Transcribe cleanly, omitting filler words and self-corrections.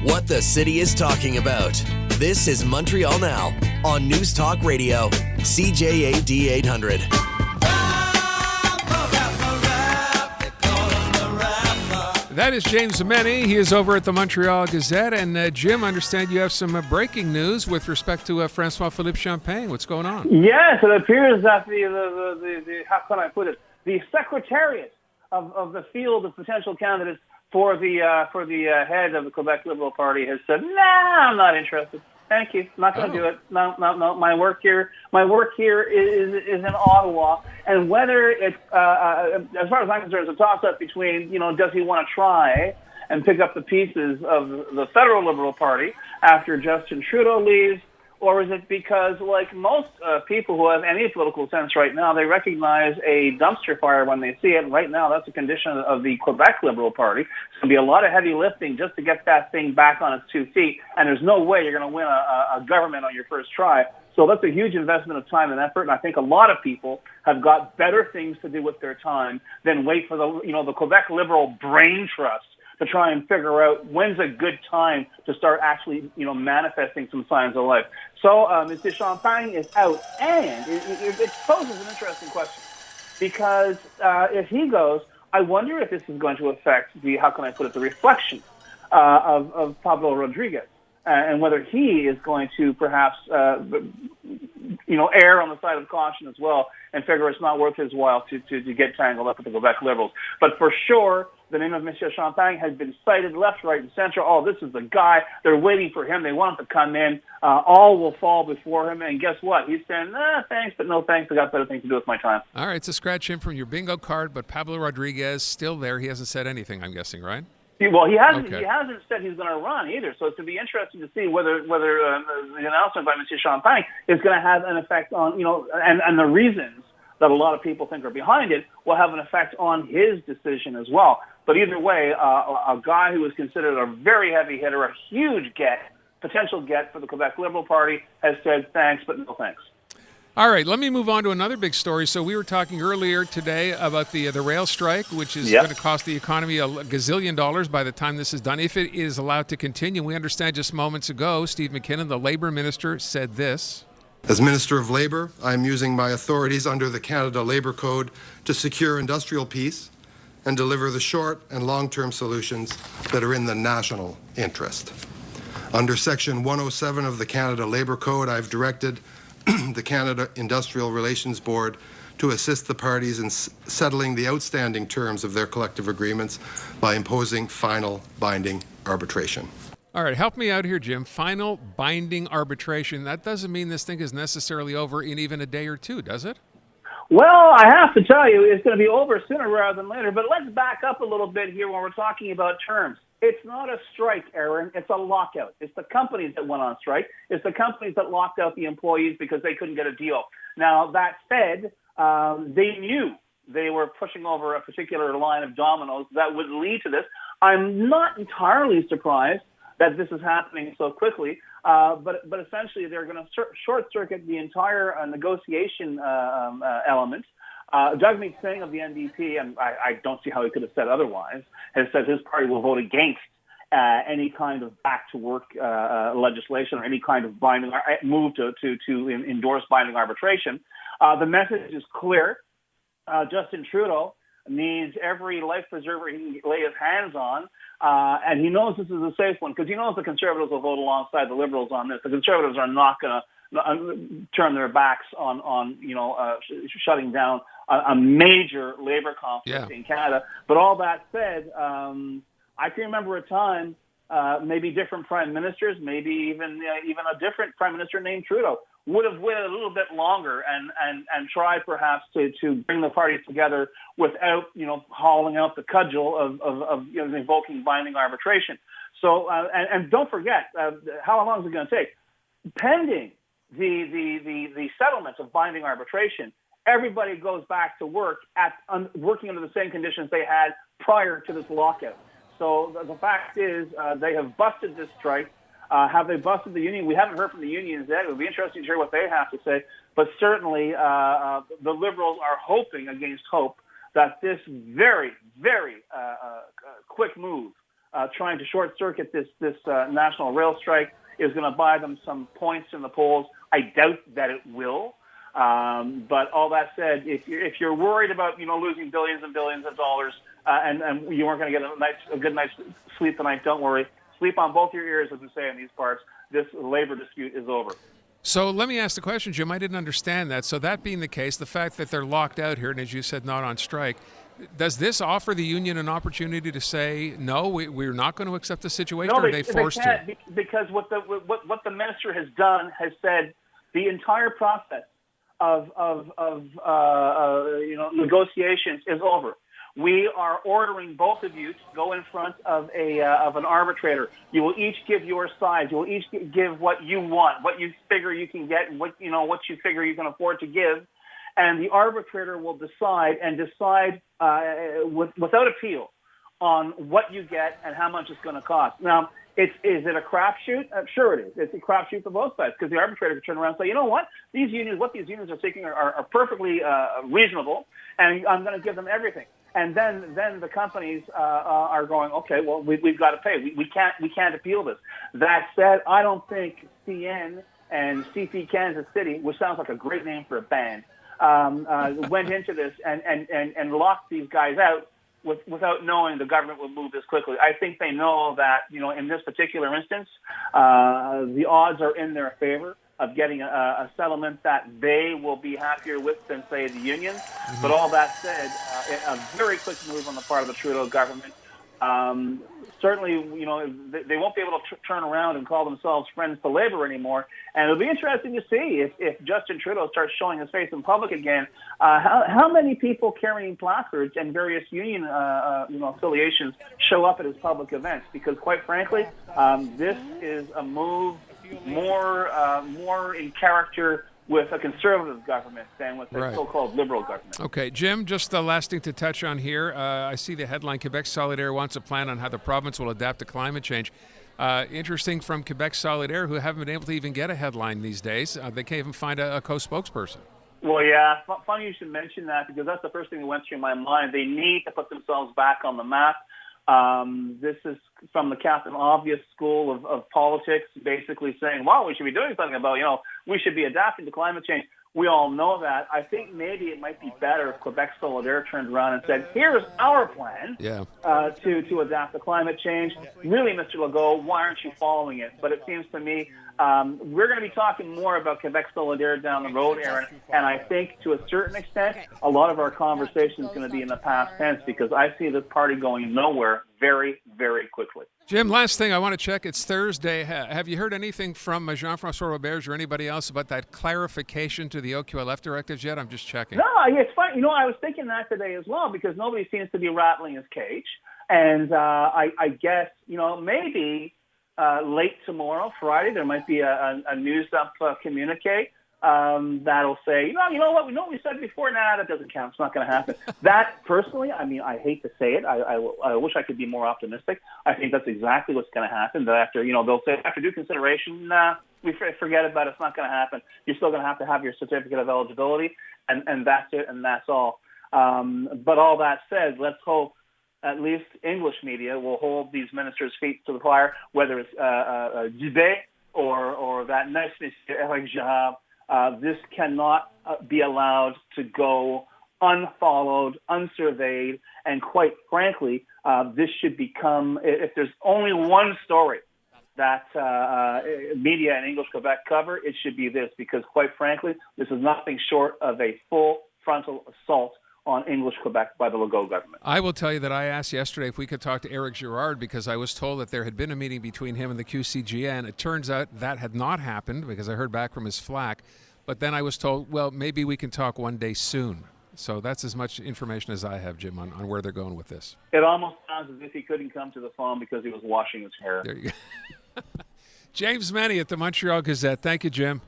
What the city is talking about. This is Montreal Now on News Talk Radio, CJAD 800. That is James Mennie. He is over at the Montreal Gazette. And Jim, I understand you have some breaking news with respect to Francois-Philippe Champagne. What's going on? Yes, it appears that the how can I put it? The secretariat of the field of potential candidates for the head of the Quebec Liberal Party has said, "Nah, I'm not interested. Thank you. I'm not going to do it. No. My work here is in Ottawa, and whether it's as far as I'm concerned, it's a toss-up between does he want to try and pick up the pieces of the federal Liberal Party after Justin Trudeau leaves, or is it because, like most people who have any political sense right now, they recognize a dumpster fire when they see it. And right now, that's a condition of the Quebec Liberal Party. It's going to be a lot of heavy lifting just to get that thing back on its 2 feet. And there's no way you're going to win a government on your first try. So that's a huge investment of time and effort. And I think a lot of people have got better things to do with their time than wait for the Quebec Liberal brain trust to try and figure out when's a good time to start actually, manifesting some signs of life. So Mr. Champagne is out, and it poses an interesting question because if he goes, I wonder if this is going to affect the reflection of Pablo Rodriguez and whether he is going to perhaps, err on the side of caution as well and figure it's not worth his while to get tangled up with the Quebec Liberals. But for sure, the name of Monsieur Champagne has been cited left, right, and center. Oh, this is the guy. They're waiting for him. They want him to come in. All will fall before him. And guess what? He's saying, thanks, but no thanks. I got better things to do with my time. All right, so scratch him from your bingo card, but Pablo Rodriguez still there. He hasn't said anything, I'm guessing, right? Well, he hasn't. Okay. He hasn't said he's going to run either. So it's going to be interesting to see whether the announcement by Monsieur Champagne is going to have an effect on and the reasons that a lot of people think are behind it will have an effect on his decision as well. But either way, a guy who is considered a very heavy hitter, a huge potential get for the Quebec Liberal Party, has said thanks, but no thanks. All right, let me move on to another big story. So we were talking earlier today about the rail strike, which is going to cost the economy a gazillion dollars by the time this is done, if it is allowed to continue. We understand just moments ago, Steve McKinnon, the Labour Minister, said this. As Minister of Labour, I am using my authorities under the Canada Labour Code to secure industrial peace and deliver the short and long-term solutions that are in the national interest. Under Section 107 of the Canada Labour Code, I've directed the Canada Industrial Relations Board to assist the parties in settling the outstanding terms of their collective agreements by imposing final binding arbitration. All right, help me out here, Jim. Final binding arbitration. That doesn't mean this thing is necessarily over in even a day or two, does it? Well, I have to tell you, it's going to be over sooner rather than later. But let's back up a little bit here when we're talking about terms. It's not a strike, Aaron. It's a lockout. It's the companies that went on strike. It's the companies that locked out the employees because they couldn't get a deal. Now, that said, they knew they were pushing over a particular line of dominoes that would lead to this. I'm not entirely surprised that this is happening so quickly, but essentially they're going to short-circuit the entire negotiation element. Doug McSing of the NDP, and I don't see how he could have said otherwise, has said his party will vote against any kind of back-to-work legislation or any kind of binding move to endorse binding arbitration. The message is clear. Justin Trudeau needs every life preserver he can lay his hands on, and he knows this is a safe one because he knows the Conservatives will vote alongside the Liberals on this. The Conservatives are not going to turn their backs on shutting down a major labor conflict in Canada. But all that said, I can remember a time, maybe different prime ministers, maybe even a different prime minister named Trudeau would have waited a little bit longer and tried perhaps to bring the parties together without hauling out the cudgel of invoking binding arbitration. So and don't forget how long is it going to take? Pending the settlement of binding arbitration, everybody goes back to work working under the same conditions they had prior to this lockout. So the fact is they have busted this strike. Have they busted the union? We haven't heard from the unions yet. It would be interesting to hear what they have to say. But certainly the Liberals are hoping against hope that this very, very quick move trying to short-circuit this national rail strike is going to buy them some points in the polls. I doubt that it will. But all that said, if you're worried about losing billions and billions of dollars and you weren't going to get a good night's sleep tonight, don't worry. Sleep on both your ears, as we say in these parts. This labor dispute is over. So let me ask the question, Jim. I didn't understand that. So that being the case, the fact that they're locked out here, and as you said, not on strike, does this offer the union an opportunity to say, no, we're not going to accept the situation, or are they forced to? Because what the minister has done has said the entire process of negotiations is over. We are ordering both of you to go in front of an arbitrator. You will each give your side. You will each give what you want, what you figure you can get, and what you figure you can afford to give. And the arbitrator will decide without appeal on what you get and how much it's going to cost. Now, is it a crapshoot? Sure it is. It's a crapshoot for both sides, because the arbitrator can turn around and say, you know what? These unions are seeking are perfectly reasonable, and I'm going to give them everything. And then the companies are going, okay, well, we've got to pay. We can't appeal this. That said, I don't think CN and CP Kansas City, which sounds like a great name for a band, went into this and locked these guys out without knowing the government would move this quickly. I think they know that, in this particular instance, the odds are in their favor of getting a settlement that they will be happier with than, say, the unions. Mm-hmm. But all that said, a very quick move on the part of the Trudeau government. Certainly, they won't be able to turn around and call themselves friends to Labour anymore. And it'll be interesting to see if Justin Trudeau starts showing his face in public again, how many people carrying placards and various union affiliations show up at his public events. Because quite frankly, this is a move more in character with a conservative government than with a so-called liberal government. Okay, Jim, just the last thing to touch on here. I see the headline, Quebec Solidaire wants a plan on how the province will adapt to climate change. Interesting from Quebec Solidaire, who haven't been able to even get a headline these days. They can't even find a co-spokesperson. Well, yeah, funny you should mention that, because that's the first thing that went through my mind. They need to put themselves back on the map. This is from the Captain Obvious school of politics, basically saying, well, we should be doing something about, we should be adapting to climate change. We all know that. I think maybe it might be better if Quebec Solidaire turned around and said, here's our plan to adapt to climate change. Really, Mr. Legault, why aren't you following it? But it seems to me we're going to be talking more about Quebec Solidaire down the road, Aaron, and I think to a certain extent, a lot of our conversation is going to be in the past tense, because I see this party going nowhere very, very quickly. Jim, last thing I want to check. It's Thursday. Have you heard anything from Jean-François Roberge or anybody else about that clarification to the OQLF directives yet? I'm just checking. No, it's fine. I was thinking that today as well, because nobody seems to be rattling his cage. And I guess, maybe late tomorrow, Friday, there might be a news up communique that'll say, you know what we said before. Nah, that doesn't count. It's not going to happen. That, personally, I hate to say it. I wish I could be more optimistic. I think that's exactly what's going to happen. That after, they'll say, after due consideration, nah, we forget about it. It's not going to happen. You're still going to have your certificate of eligibility, and that's it, and that's all. But all that said, let's hope at least English media will hold these ministers' feet to the fire, whether it's Dubé or that next minister, Eric Girard. This cannot be allowed to go unfollowed, unsurveyed, and quite frankly, this should become, if there's only one story that media in English Quebec cover, it should be this, because quite frankly, this is nothing short of a full frontal assault on English Quebec by the Legault government. I will tell you that I asked yesterday if we could talk to Eric Girard, because I was told that there had been a meeting between him and the QCJAD. It turns out that had not happened, because I heard back from his flack. But then I was told, well, maybe we can talk one day soon. So that's as much information as I have, Jim, on where they're going with this. It almost sounds as if he couldn't come to the phone because he was washing his hair. There you go. James Mennie at the Montreal Gazette. Thank you, Jim.